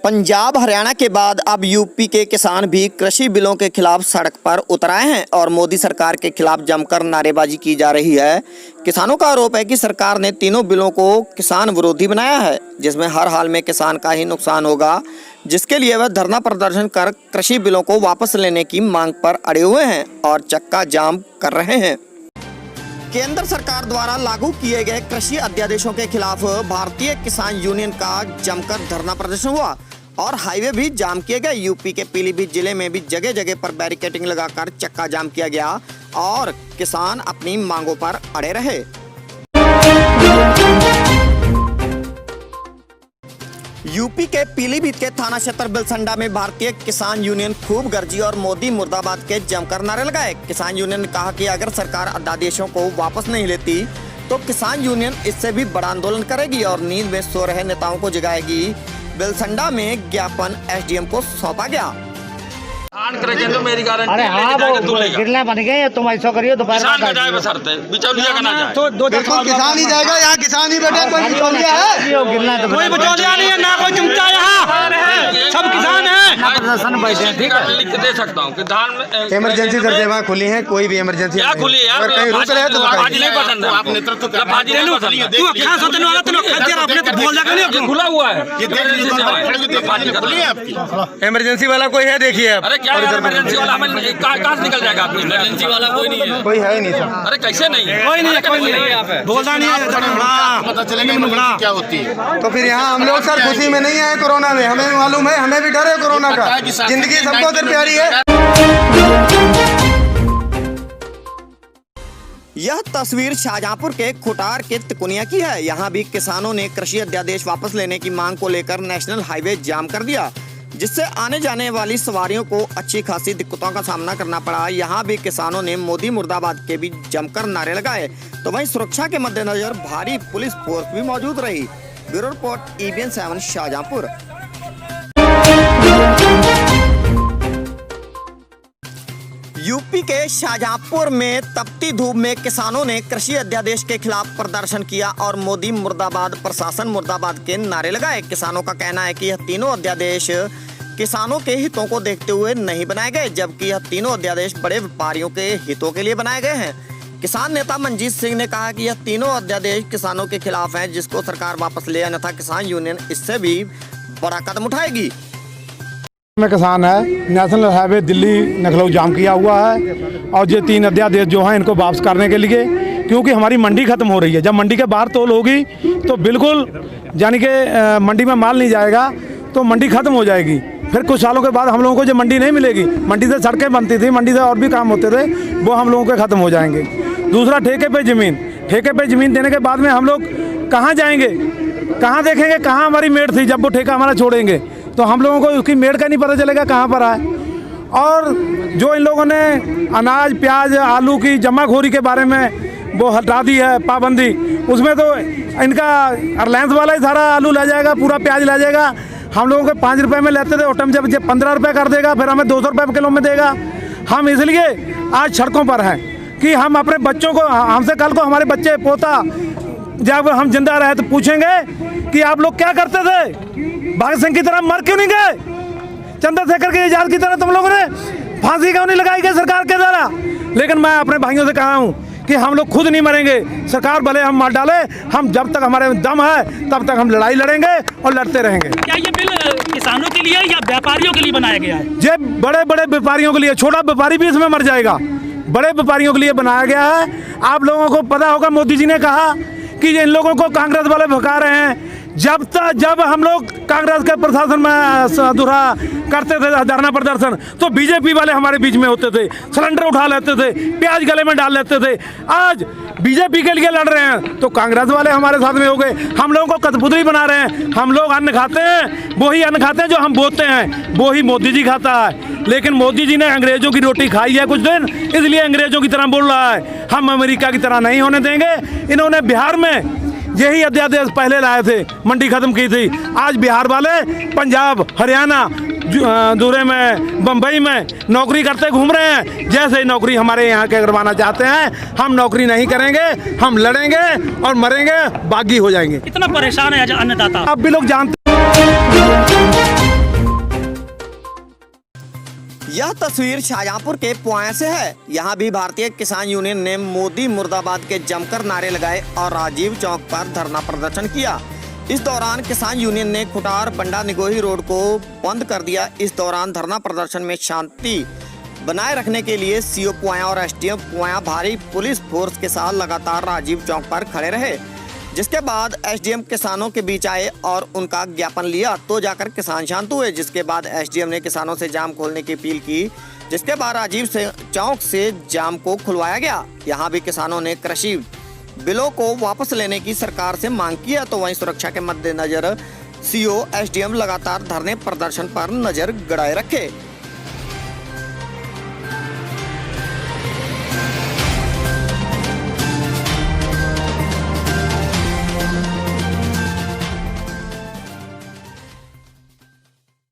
पंजाब हरियाणा के बाद अब यूपी के किसान भी कृषि बिलों के खिलाफ सड़क पर उतर आए हैं और मोदी सरकार के खिलाफ जमकर नारेबाजी की जा रही है। किसानों का आरोप है कि सरकार ने तीनों बिलों को किसान विरोधी बनाया है, जिसमें हर हाल में किसान का ही नुकसान होगा, जिसके लिए वह धरना प्रदर्शन कर कृषि बिलों को वापस लेने की मांग पर अड़े हुए हैं और चक्का जाम कर रहे हैं। केंद्र सरकार द्वारा लागू किए गए कृषि अध्यादेशों के खिलाफ भारतीय किसान यूनियन का जमकर धरना प्रदर्शन हुआ और हाईवे भी जाम किए गए। यूपी के पीलीभीत जिले में भी जगह जगह पर बैरिकेडिंग लगाकर चक्का जाम किया गया और किसान अपनी मांगों पर अड़े रहे। यूपी के पीलीभीत के थाना क्षेत्र बिलसंडा में भारतीय किसान यूनियन खूब गर्जी और मोदी मुर्दाबाद के जमकर नारे लगाए। किसान यूनियन ने कहा कि अगर सरकार अध्यादेशों को वापस नहीं लेती तो किसान यूनियन इससे भी बड़ा आंदोलन करेगी और नींद में सो रहे नेताओं को जगाएगी। बिलसंडा में ज्ञापन एसडीएम को सौंपा गया। तो मेरी गारंटी। अरे हाँ, वो गिरना बन गए, तुम ऐसा करियो दोबारा किसान का जाए बसरते बिचौलिया का ना जाए। तो बिल्कुल किसान ही जाएगा, यहाँ किसान ही बैठे, कोई बिचौलिया है? गिरना तो कोई बिचौलिया नहीं है, ना कोई चमचा, यहाँ सब किसान है। प्रदर्शन बैठे हैं, ठीक है। लिख के दे सकता हूँ कि धान में इमरजेंसी सेवाएं खुली हैं, कोई भी इमरजेंसी क्या खुली है यार? कहीं रुक रहे तो आज नहीं पसंद है, आप नेतृत्व कर रहे हैं। तू अच्छा सोचने वाला, तू खच्चर अपने तो बोल जाएगा नहीं, खुला हुआ है। इमरजेंसी वाला कोई है? देखिए अरे क्या इमरजेंसी वाला हमें कहाँ से निकल जाएगा? आपको इमरजेंसी वाला कोई नहीं है, कोई है ही नहीं सर। अरे कैसे नहीं है? कोई नहीं है, कोई नहीं है, बोलता नहीं है, पता चलेगा क्या होती है। तो फिर यहाँ हम लोग सर खुशी में नहीं आए कोरोना में, हमें मालूम है, हमें भी डर है कोरोना का। जिंदगी सबको तो प्यारी है। यह तस्वीर शाहजहांपुर के खुटार के तिकुनिया की है। यहाँ भी किसानों ने कृषि अध्यादेश वापस लेने की मांग को लेकर नेशनल हाईवे जाम कर दिया, जिससे आने जाने वाली सवारियों को अच्छी खासी दिक्कतों का सामना करना पड़ा। यहाँ भी किसानों ने मोदी मुर्दाबाद के भी जमकर नारे लगाए, तो वहीं सुरक्षा के मद्देनजर भारी पुलिस फोर्स भी मौजूद रही। Bureau report EBN 7 Shahjahanpur. UP के शाहजहांपुर में तपती धूप में किसानों ने कृषि अध्यादेश के खिलाफ प्रदर्शन किया और मोदी मुर्दाबाद, प्रशासन मुर्दाबाद के नारे लगाए। किसानों का कहना है कि यह तीनों अध्यादेश किसानों के हितों को देखते हुए नहीं बनाए गए, जबकि यह तीनों अध्यादेश बड़े व्यापारियों के हितों के लिए बनाए गए हैं। किसान नेता मनजीत सिंह ने कहा कि यह तीनों अध्यादेश किसानों के खिलाफ हैं, जिसको सरकार वापस ले, अन्यथा किसान यूनियन इससे भी बड़ा कदम उठाएगी। में किसान है, नेशनल हाईवे दिल्ली लखनऊ जाम किया हुआ है और ये 3 अध्यादेश जो हैं इनको वापस करने के लिए, क्योंकि हमारी मंडी खत्म हो रही है। जब मंडी के बाहर तोल होगी तो बिल्कुल यानी कि मंडी में माल नहीं जाएगा तो मंडी खत्म हो जाएगी। फिर कुछ सालों के बाद हम लोगों को जो मंडी नहीं मिलेगी, मंडी से सड़कें बनती थी, मंडी से और भी काम होते थे, वो हम लोगों के ख़त्म हो जाएंगे। दूसरा, ठेके पे ज़मीन देने के बाद में हम लोग कहाँ जाएंगे, कहाँ देखेंगे कहाँ हमारी मेड़ थी। जब वो ठेका हमारा छोड़ेंगे तो हम लोगों को उसकी मेड़ का नहीं पता चलेगा कहाँ पर आए। और जो इन लोगों ने अनाज, प्याज, आलू की जमाखोरी के बारे में वो हटा दी है पाबंदी, उसमें तो इनका रिलायंस वाला ही सारा आलू ले जाएगा, पूरा प्याज ले जाएगा। हम लोगों को 5 रुपये में लेते थे, उठम जब 15 रुपये कर देगा, फिर हमें 200 रुपये किलो में देगा। हम इसलिए आज सड़कों पर हैं कि हम अपने बच्चों को, हमसे कल को हमारे बच्चे पोता जब हम जिंदा रहे तो पूछेंगे कि आप लोग क्या करते थे, भगत सिंह की तरह मर क्यों नहीं गए, चंद्रशेखर के आजाद की तरह तुम लोगों ने फांसी क्यों नहीं लगाई गई सरकार के द्वारा। लेकिन मैं अपने भाइयों से कहा हूँ कि हम लोग खुद नहीं मरेंगे, सरकार भले हम मार डाले, हम जब तक हमारे दम है तब तक हम लड़ाई लड़ेंगे और लड़ते रहेंगे। क्या ये बिल किसानों के लिए या व्यापारियों के लिए बनाया गया है? ये बड़े बड़े व्यापारियों के लिए, छोटा व्यापारी भी इसमें मर जाएगा, बड़े व्यापारियों के लिए बनाया गया है। आप लोगों को पता होगा मोदी जी ने कहा कि इन लोगों को कांग्रेस वाले भगा रहे हैं। जब हम लोग कांग्रेस के प्रशासन में दूरा करते थे धरना प्रदर्शन, तो बीजेपी वाले हमारे बीच में होते थे, सिलेंडर उठा लेते थे, प्याज गले में डाल लेते थे। आज बीजेपी के लिए लड़ रहे हैं तो कांग्रेस वाले हमारे साथ में हो गए, हम लोगों को कठपुतली बना रहे हैं। हम लोग अन्न खाते हैं, वही अन्न खाते हैं जो हम बोते हैं, वही मोदी जी खाता है। लेकिन मोदी जी ने अंग्रेजों की रोटी खाई है कुछ दिन, इसलिए अंग्रेजों की तरह बोल रहा है। हम अमेरिका की तरह नहीं होने देंगे। इन्होंने बिहार में यही अध्यादेश पहले लाए थे, मंडी खत्म की थी। आज बिहार वाले पंजाब, हरियाणा, दूसरे में बम्बई में नौकरी करते घूम रहे हैं। जैसे नौकरी हमारे यहाँ के करवाना चाहते हैं, हम नौकरी नहीं करेंगे, हम लड़ेंगे और मरेंगे, बागी हो जाएंगे। कितना परेशान है अन्नदाता, अब भी लोग जानते हैं। यह तस्वीर शाहजहांपुर के पुआया से है। यहाँ भी भारतीय किसान यूनियन ने मोदी मुर्दाबाद के जमकर नारे लगाए और राजीव चौक पर धरना प्रदर्शन किया। इस दौरान किसान यूनियन ने खुटार बंडा निगोही रोड को बंद कर दिया। इस दौरान धरना प्रदर्शन में शांति बनाए रखने के लिए सीओ पुआया और एसडीएम पुआया भारी पुलिस फोर्स के साथ लगातार राजीव चौक पर खड़े रहे, जिसके बाद एसडीएम किसानों के बीच आए और उनका ज्ञापन लिया तो जाकर किसान शांत हुए। जिसके बाद एसडीएम ने किसानों से जाम खोलने की अपील की, जिसके बाद राजीव चौक से जाम को खुलवाया गया। यहाँ भी किसानों ने कृषि बिलों को वापस लेने की सरकार से मांग की है, तो वहीं सुरक्षा के मद्देनजर सीओ एसडीएम लगातार धरने प्रदर्शन पर नजर गड़ाए रखे।